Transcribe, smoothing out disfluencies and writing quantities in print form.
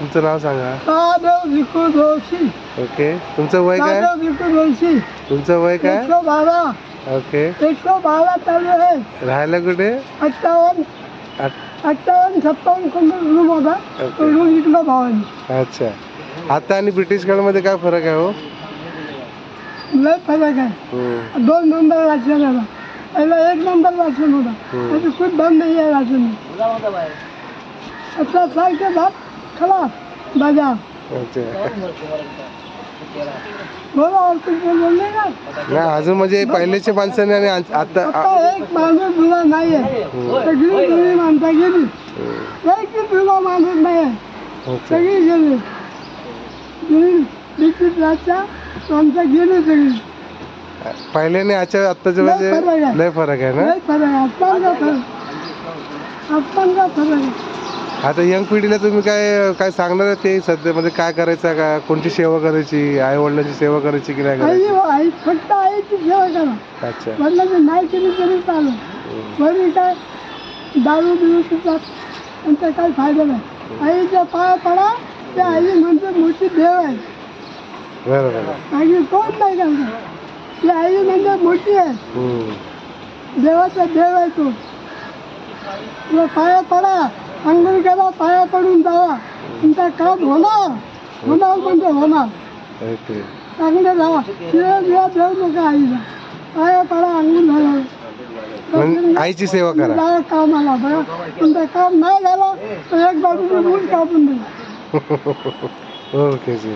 तुमचं नाव सांगा. महादेव भिकू जोशी. ओके. तुमचं वय काय? महादेव भिकू जोशी. तुमचं वय काय? 112. ओके. 112 चालू आहे. राहायला कुठे? 58 56 रूम होता. तो रूम विकला भावाने. अच्छा. आता आणि ब्रिटिश काळामध्ये काय फरक आहे हो? लय फरक आहे. 2 नंबर राशन होता. पहिला 1 नंबर राशन होता. अभी कुछ बंद नहीं है राशन में. अच्छा साल के बाद खलास बाजार. अच्छा. बोला और कुछ बोलने का? नाही अजून म्हणजे पहिलेच्या माणसाने आणि आता आता एक माणूस जुना नाही आहे. सगळी जुनी माणसं गेली. एक जुना माणूस नाही आहे. सगळी गेली. ब्रिटिश राजच्या माणसं गेली सगळी. पहिल्याने आताच्या म्हणजे लय फरक आहे ना. लय फरक आहे. आत्ताचा फरक आहे. आता यंग पिढीला तुम्ही काय काय सांगणार आहे ते सध्या म्हणजे काय करायचं का कोणती सेवा करायची आई वडिलांची सेवा करायची की नाही करायची? आई फक्त आईची सेवा करा. अच्छा. वडिलांची नाही केली तरी चालेल. बरी काय दारू बिरू पितात त्यांचा काही फायदा नाही. आईच्या पाया पडा. त्या आई म्हणजे मोठी देव आहे. बरोबर. आई कोण नाही करणार. ती आई म्हणजे मोठी आहे. देवाचा देव आहे तो. तुला पाया पडा. अंघोळ करा. पाया पडून जावा. तुमचा काम होणार. होणार म्हणजे होणार. चांगले राहा. शिव्या बिव्या देऊ नका आईला. पाया पडा. अंघोळ झालं. आईची सेवा करा. जावा कामाला. बघा तुमचं काम नाही झालं तर एक बाजूने मूल कापून द्या. ओके जी.